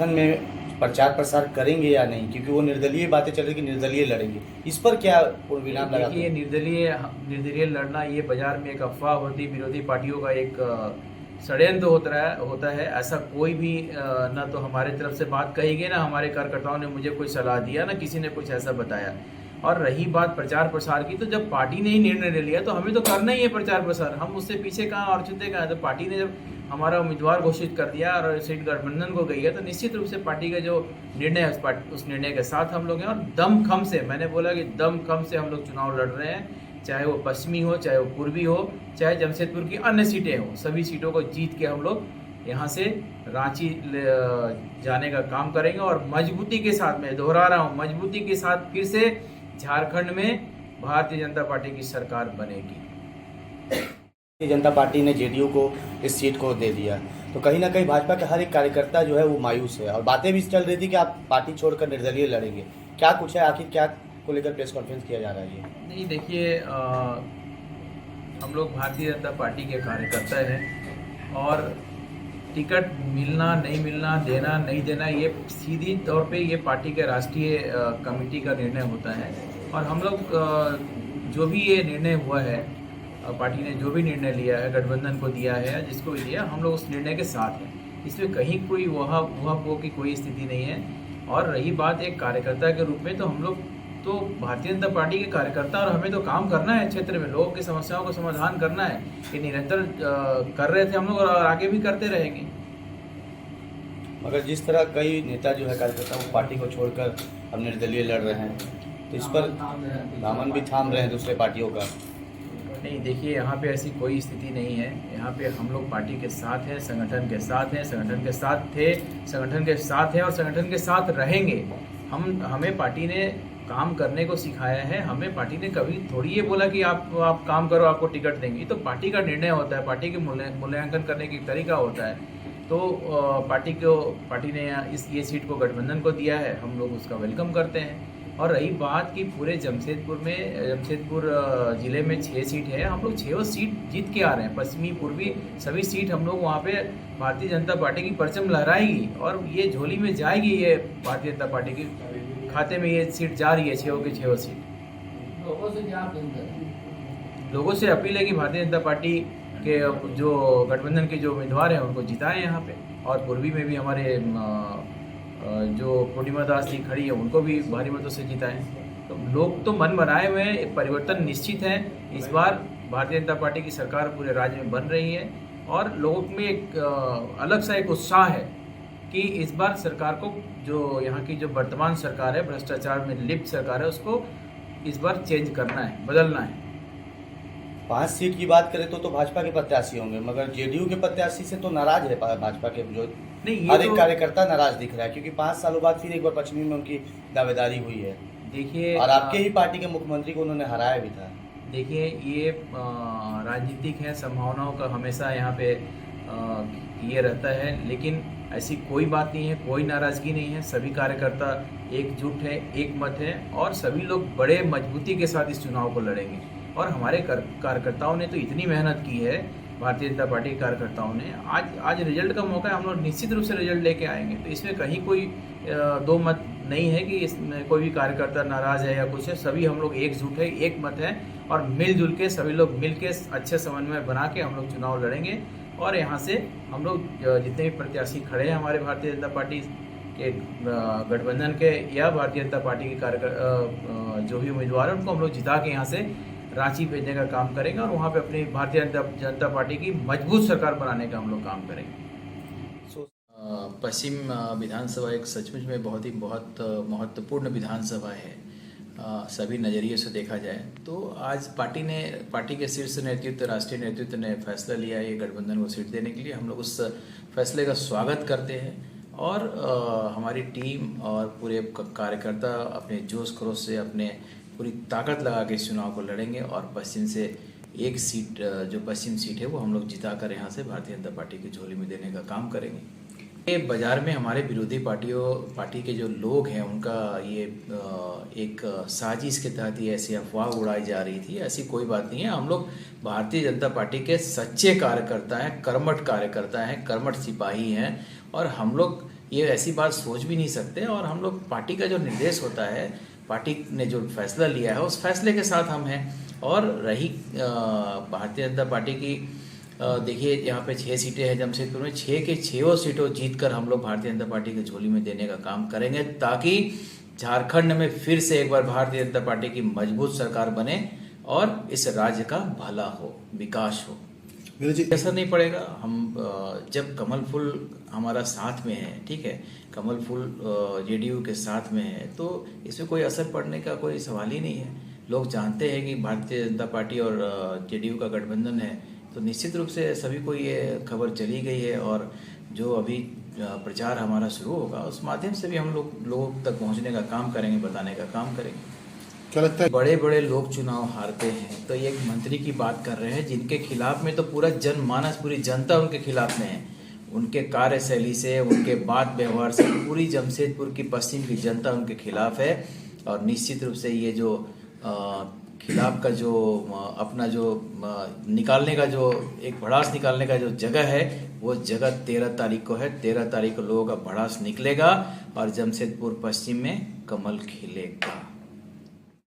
संगठन में प्रचार प्रसार करेंगे या नहीं, क्योंकि वो निर्दलीय बातें चल रही कि निर्दलीय लड़ेंगे, इस पर क्या विराम लगाते देखिए, हैं? निर्दलीय लड़ना ये बाजार में एक अफवाह होती, विरोधी पार्टियों का एक षड्यंत्र होता है। ऐसा कोई भी ना तो हमारे तरफ से बात कही गई, ना हमारे कार्यकर्ताओं ने मुझे कोई सलाह दिया, ना किसी ने कुछ ऐसा बताया। और रही बात प्रचार प्रसार की, तो जब पार्टी ने ही निर्णय ले लिया तो हमें तो करना ही है प्रचार प्रसार। हम उससे पीछे कहाँ और चुनते कहाँ। तो पार्टी ने जब हमारा उम्मीदवार घोषित कर दिया और सीट गठबंधन को गई है, तो निश्चित रूप से पार्टी का जो निर्णय है उस निर्णय के साथ हम लोग हैं। और दमखम से, मैंने बोला कि दमखम से हम लोग चुनाव लड़ रहे हैं, चाहे वो पश्चिमी हो, चाहे वो पूर्वी हो, चाहे जमशेदपुर की अन्य सीटें हो। सभी सीटों को जीत के हम लोग यहाँ से रांची जाने का काम करेंगे। और मजबूती के साथ, मैं दोहरा रहा हूँ, मजबूती के साथ फिर से झारखंड में भारतीय जनता पार्टी की सरकार बनेगी। भारतीय जनता पार्टी ने जेडीयू को इस सीट को दे दिया, तो कहीं ना कहीं भाजपा के हर एक कार्यकर्ता जो है वो मायूस है, और बातें भी चल रही थी कि आप पार्टी छोड़कर निर्दलीय लड़ेंगे। क्या कुछ है, आखिर क्या को लेकर प्रेस कॉन्फ्रेंस किया जा रहा है? नहीं, देखिए, हम लोग भारतीय जनता पार्टी के कार्यकर्ता हैं, और टिकट मिलना नहीं मिलना, देना नहीं देना, ये सीधी तौर पे ये पार्टी के राष्ट्रीय कमेटी का निर्णय होता है। और हम लोग जो भी ये निर्णय हुआ है, पार्टी ने जो भी निर्णय लिया है, गठबंधन को दिया है, जिसको भी दिया, हम लोग उस निर्णय के साथ हैं। इसमें कहीं कोई वह की कोई स्थिति नहीं है। और रही बात एक कार्यकर्ता के रूप में, तो हम लोग तो भारतीय जनता पार्टी के कार्यकर्ता, और हमें तो काम करना है क्षेत्र में, लोगों की समस्याओं का समाधान करना है। ये निरंतर कर रहे थे हम लोग, और आगे भी करते रहेंगे। मगर जिस तरह कई नेता जो है कार्यकर्ता वो पार्टी को छोड़कर अब निर्दलीय लड़ रहे हैं, तो इस पर दामन भी थाम रहे हैं दूसरे पार्टियों का। नहीं, देखिए, यहाँ पे ऐसी कोई स्थिति नहीं है। यहाँ पे हम लोग पार्टी के साथ हैं, संगठन के साथ हैं, संगठन के साथ थे, संगठन के साथ हैं और संगठन के साथ रहेंगे। हमें पार्टी ने काम करने को सिखाया है। हमें पार्टी ने कभी थोड़ी ये बोला कि आप काम करो, आपको टिकट देंगे। तो पार्टी का निर्णय होता है, पार्टी के मूल्यांकन करने की तरीका होता है। तो पार्टी ने ये सीट को गठबंधन को दिया है, हम लोग उसका वेलकम करते हैं। और रही बात कि पूरे जमशेदपुर ज़िले में 6 सीट है, हम लोग 6 सीट जीत के आ रहे हैं। पश्चिमी पूर्वी सभी सीट हम लोग वहाँ पे भारतीय जनता पार्टी की परचम लहराएगी, और ये झोली में जाएगी, ये भारतीय जनता पार्टी की खाते में ये सीट जा रही है, 6 की 6 सीट। लोगों से अपील है कि भारतीय जनता पार्टी के जो गठबंधन के जो उम्मीदवार हैं उनको जिताएं यहाँ पे। और पूर्वी में भी हमारे जो पूर्णिमा दास जी खड़ी है, उनको भी भारी मतों से जिताएं। तो लोग तो मन बनाए हुए हैं, परिवर्तन निश्चित है। इस बार भारतीय जनता पार्टी की सरकार पूरे राज्य में बन रही है, और लोगों में एक अलग सा एक उत्साह है कि इस बार सरकार को, जो यहाँ की जो वर्तमान सरकार है, भ्रष्टाचार में लिप्त सरकार है, उसको इस बार चेंज करना है, बदलना है। 5 सीट की बात करें तो भाजपा के प्रत्याशी होंगे, मगर जेडीयू के प्रत्याशी से तो नाराज है भाजपा के जो नहीं, हर एक कार्यकर्ता नाराज दिख रहा है, क्योंकि 5 सालों बाद फिर एक बार पश्चिमी में उनकी दावेदारी हुई है। देखिए, और आपके ही पार्टी के मुख्यमंत्री को उन्होंने हराया भी था। देखिए, ये राजनीतिक है, संभावनाओं का हमेशा यहाँ पे ये रहता है, लेकिन ऐसी कोई बात नहीं है, कोई नाराज़गी नहीं है। सभी कार्यकर्ता एकजुट है, एक मत है, और सभी लोग बड़े मजबूती के साथ इस चुनाव को लड़ेंगे। और हमारे कार्यकर्ताओं ने तो इतनी मेहनत की है, भारतीय जनता पार्टी के कार्यकर्ताओं ने। आज रिजल्ट का मौका है, हम लोग निश्चित रूप से रिजल्ट लेके आएंगे। तो इसमें कहीं कोई दो मत नहीं है कि इसमें कोई भी कार्यकर्ता नाराज़ है या कुछ है। सभी हम लोग एकजुट है, एक मत है, और मिलजुल के सभी लोग मिल के अच्छे समन्वय बना के हम लोग चुनाव लड़ेंगे। और यहाँ से हम लोग जितने भी प्रत्याशी खड़े हैं हमारे भारतीय जनता पार्टी के गठबंधन के या भारतीय जनता पार्टी के जो भी उम्मीदवार हैं, उनको हम लोग जिता के यहाँ से रांची भेजने का काम करेंगे, और वहाँ पे अपनी भारतीय जनता पार्टी की मजबूत सरकार बनाने का हम लोग काम करेंगे। पश्चिम विधानसभा एक सचमुच में बहुत महत्वपूर्ण विधानसभा है। सभी नज़रिए से देखा जाए तो आज पार्टी के शीर्ष नेतृत्व, राष्ट्रीय नेतृत्व ने फैसला लिया है गठबंधन को सीट देने के लिए। हम लोग उस फैसले का स्वागत करते हैं, और हमारी टीम और पूरे कार्यकर्ता अपने जोश खरोश से, अपने पूरी ताकत लगा के इस चुनाव को लड़ेंगे, और पश्चिम से एक सीट, जो पश्चिम सीट है, वो हम लोग जिता कर यहाँ से भारतीय जनता पार्टी की झोली में देने का काम करेंगे। ये बाजार में हमारे विरोधी पार्टी के जो लोग हैं, उनका ये एक साजिश के तहत ये ऐसी अफवाह उड़ाई जा रही थी। ऐसी कोई बात नहीं है। हम लोग भारतीय जनता पार्टी के सच्चे कार्यकर्ता हैं, कर्मठ कार्यकर्ता हैं, कर्मठ सिपाही हैं, और हम लोग ये ऐसी बात सोच भी नहीं सकते। और हम लोग पार्टी का जो निर्देश होता है, पार्टी ने जो फैसला लिया है उस फैसले के साथ हम हैं। और रही भारतीय जनता पार्टी की, देखिए यहाँ पे 6 सीटें हैं जमशेदपुर में, 6 के 6 सीटों जीत कर हम लोग भारतीय जनता पार्टी की झोली में देने का काम करेंगे, ताकि झारखंड में फिर से एक बार भारतीय जनता पार्टी की मजबूत सरकार बने और इस राज्य का भला हो, विकास हो। असर नहीं पड़ेगा। हम जब कमल फूल हमारा साथ में है, ठीक है, कमल फूल जेडीयू के साथ में है, तो इसमें कोई असर पड़ने का कोई सवाल ही नहीं है। लोग जानते हैं कि भारतीय जनता पार्टी और जेडीयू का गठबंधन है, तो निश्चित रूप से सभी को ये खबर चली गई है। और जो अभी प्रचार हमारा शुरू होगा उस माध्यम से भी हम लोगों तक पहुंचने का काम करेंगे, बताने का काम करेंगे। क्या लगता है बड़े बड़े लोग चुनाव हारते हैं, तो ये एक मंत्री की बात कर रहे हैं जिनके खिलाफ में तो पूरा जनमानस, पूरी जनता उनके खिलाफ में है। उनके कार्यशैली से, उनके बात व्यवहार से पूरी जमशेदपुर की पश्चिम की जनता उनके खिलाफ है। और निश्चित रूप से ये जो खिलाफ का जो अपना जो निकालने का जो एक भड़ास निकालने का जो जगह है, वो जगह 13 तारीख को है। 13 तारीख को लोगों का भड़ास निकलेगा और जमशेदपुर पश्चिम में कमल खिलेगा।